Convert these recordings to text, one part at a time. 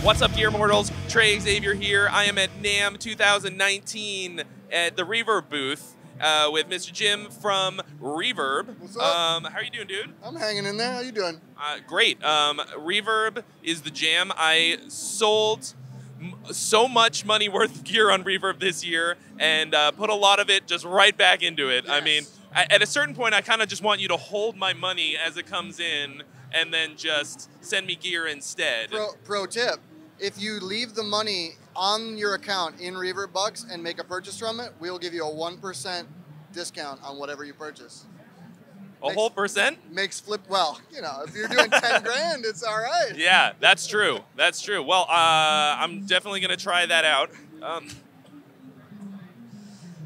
What's up, Gear Mortals? Trey, Xavier here. I am at NAMM 2019 at the Reverb booth with Mr. Jim from Reverb. What's up? How are you doing, dude? I'm hanging in there. How you doing? Great. Reverb is the jam. I sold so much money worth of gear on Reverb this year and put a lot of it just right back into it. Yes. I mean, at a certain point, I kind of just want you to hold my money as it comes in and then just send me gear instead. Pro tip. If you leave the money on your account in Reverb Bucks and make a purchase from it, we'll give you a 1% discount on whatever you purchase. Whole percent? Makes flip, well, you know, if you're doing 10 grand, it's all right. Yeah, that's true. That's true. Well, I'm definitely going to try that out.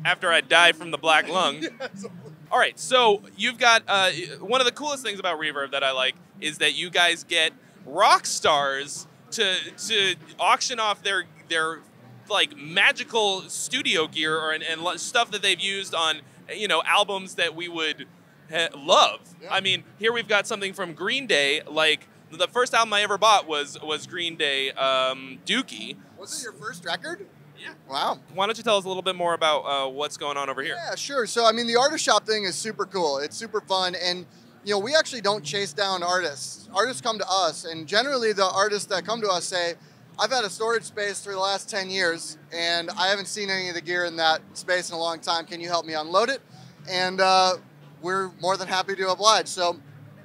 After I die from the black lung. Yes. All right, so you've got, one of the coolest things about Reverb that I like is that you guys get rock stars to auction off their like magical studio gear and stuff that they've used on, you know, albums that we would love. Yeah. I mean, here we've got something from Green Day. Like the first album I ever bought was Green Day, Dookie. Was it your first record? Yeah. Wow. Why don't you tell us a little bit more about what's going on over here? Yeah, sure. So, I mean, the artist shop thing is super cool. It's super fun. And, you know, we actually don't chase down artists. Artists come to us. And generally, the artists that come to us say, I've had a storage space for the last 10 years, and I haven't seen any of the gear in that space in a long time. Can you help me unload it? And we're more than happy to oblige. So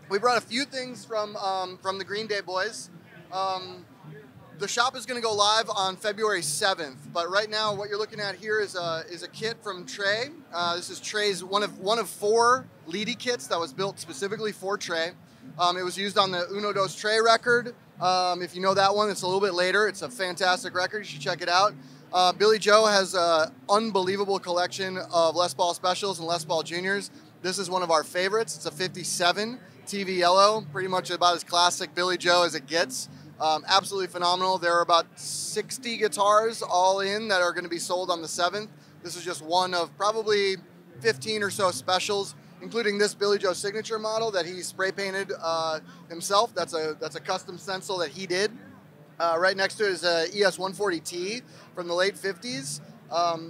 we brought a few things from the Green Day boys. The shop is going to go live on February 7th, but right now what you're looking at here is a kit from Trey. This is Trey's one of 4 Leedy kits that was built specifically for Trey. It was used on the Uno Dos Trey record. If you know that one, it's a little bit later. It's a fantastic record. You should check it out. Billy Joe has an unbelievable collection of Les Paul Specials and Les Paul Juniors. This is one of our favorites. It's a 57 TV yellow, pretty much about as classic Billy Joe as it gets. Absolutely phenomenal. There are about 60 guitars all in that are going to be sold on the 7th. This is just one of probably 15 or so specials, including this Billy Joe signature model that he spray painted himself. That's a custom stencil that he did. Right next to it is a ES-140T from the late 50s.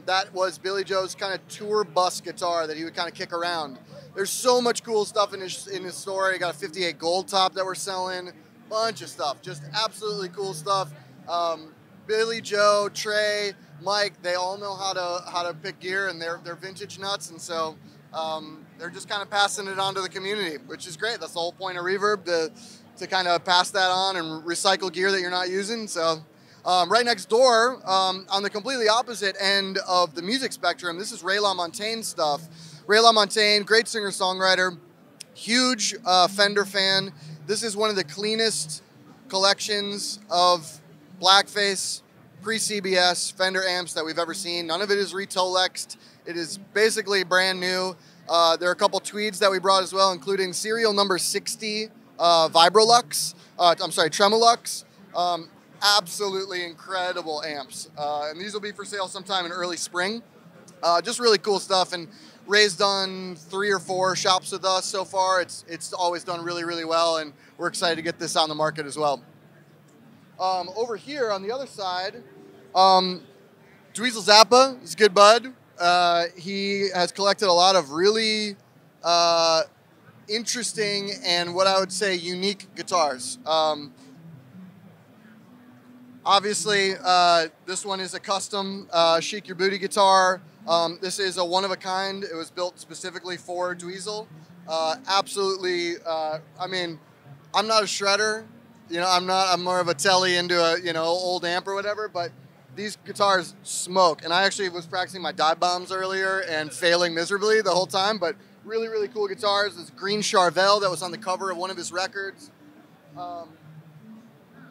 That was Billy Joe's kind of tour bus guitar that he would kind of kick around. There's so much cool stuff in his store. He got a 58 gold top that we're selling. Bunch of stuff, just absolutely cool stuff. Billy Joe, Trey, Mike, they all know how to pick gear, and they're vintage nuts, and so they're just kind of passing it on to the community, which is great. That's the whole point of Reverb, to kind of pass that on and recycle gear that you're not using. So right next door, on the completely opposite end of the music spectrum, this is Ray LaMontagne stuff. Ray LaMontagne, great singer-songwriter, huge Fender fan. This is one of the cleanest collections of blackface, pre-CBS Fender amps that we've ever seen. None of it is Retolexed. It is basically brand new. There are a couple tweeds that we brought as well, including serial number 60 Vibrolux. Tremolux. Absolutely incredible amps. And these will be for sale sometime in early spring. Just really cool stuff. And Ray's done 3 or 4 shops with us so far. It's always done really, really well, and we're excited to get this on the market as well. Over here on the other side, Dweezil Zappa is a good bud. He has collected a lot of really interesting and what I would say unique guitars. Obviously, this one is a custom Shake Your Booty guitar. This is a one-of-a-kind. It was built specifically for Dweezil. Absolutely, I mean, I'm not a shredder. You know, I'm more of a telly into a, you know, old amp or whatever, but these guitars smoke. And I actually was practicing my dive bombs earlier and failing miserably the whole time, but really, really cool guitars. This green Charvel that was on the cover of one of his records.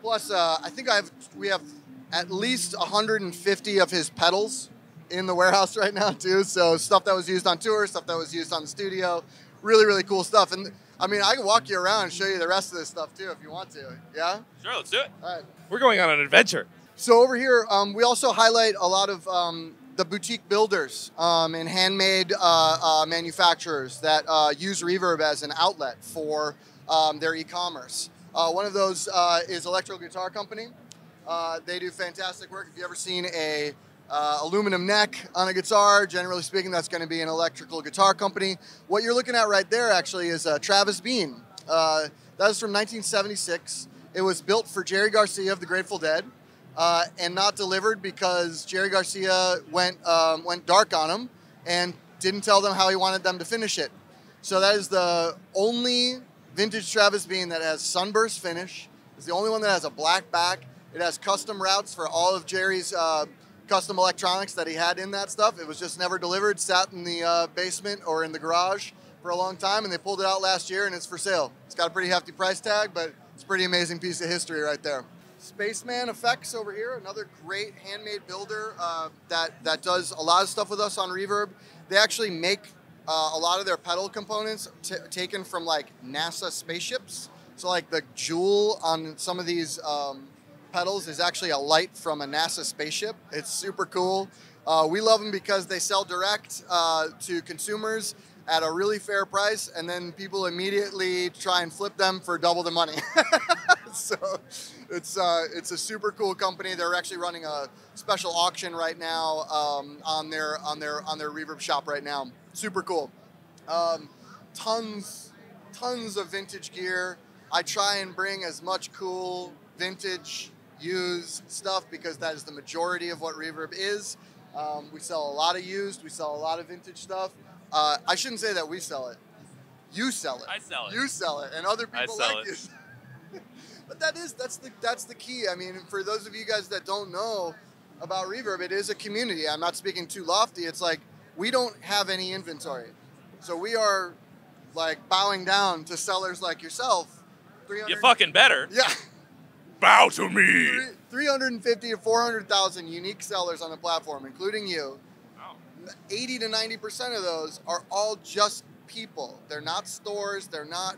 Plus, I think we have at least 150 of his pedals in the warehouse right now too. So stuff that was used on tour, stuff that was used on the studio. Really, really cool stuff. And I mean, I can walk you around and show you the rest of this stuff too if you want to. Yeah? Sure, let's do it. All right. We're going on an adventure. So over here, we also highlight a lot of the boutique builders and handmade manufacturers that use Reverb as an outlet for their e-commerce. One of those is Electro Guitar Company. They do fantastic work. If you've ever seen a aluminum neck on a guitar, generally speaking, that's going to be an electrical guitar company. What you're looking at right there actually is Travis Bean. That is from 1976. It was built for Jerry Garcia of the Grateful Dead and not delivered because Jerry Garcia went dark on them and didn't tell them how he wanted them to finish it. So that is the only vintage Travis Bean that has sunburst finish. It's the only one that has a black back. It has custom routes for all of Jerry's custom electronics that he had in that stuff. It was just never delivered, sat in the basement or in the garage for a long time, and they pulled it out last year, and it's for sale. It's got a pretty hefty price tag, but it's a pretty amazing piece of history right there. Spaceman Effects over here, another great handmade builder that does a lot of stuff with us on Reverb. They actually make a lot of their pedal components taken from like NASA spaceships. So like the jewel on some of these pedals is actually a light from a NASA spaceship. It's super cool. We love them because they sell direct to consumers at a really fair price, and then people immediately try and flip them for double the money. So it's a super cool company. They're actually running a special auction right now on their Reverb shop right now. Super cool. Tons of vintage gear. I try and bring as much cool vintage used stuff because that is the majority of what Reverb is. We sell a lot of used. We sell a lot of vintage stuff. I shouldn't say that we sell it. You sell it. I sell it. You sell it, and other people like it. But that's the key. I mean, for those of you guys that don't know about Reverb, it is a community. I'm not speaking too lofty. It's like we don't have any inventory, so we are like bowing down to sellers like yourself. You fucking better. Yeah. Bow to me. 350 to 400,000 unique sellers on the platform, including you. Wow. 80 to 90% of those are all just people. They're not stores. They're not,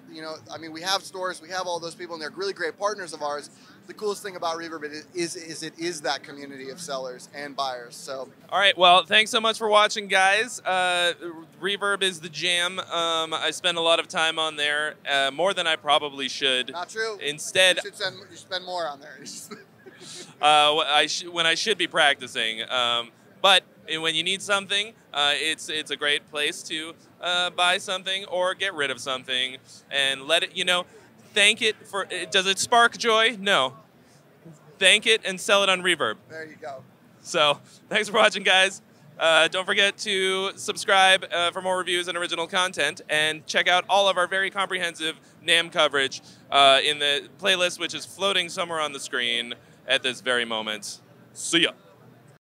I mean, we have stores. We have all those people, and they're really great partners of ours. The coolest thing about Reverb is it is that community of sellers and buyers. So. All right. Well, thanks so much for watching, guys. Reverb is the jam. I spend a lot of time on there, more than I probably should. Not true. Instead, you spend more on there. when I should be practicing. But when you need something, it's a great place to buy something or get rid of something and let it, thank it for, does it spark joy? No. Thank it and sell it on Reverb. There you go. So thanks for watching, guys. Don't forget to subscribe for more reviews and original content, and check out all of our very comprehensive NAMM coverage in the playlist, which is floating somewhere on the screen at this very moment. See ya.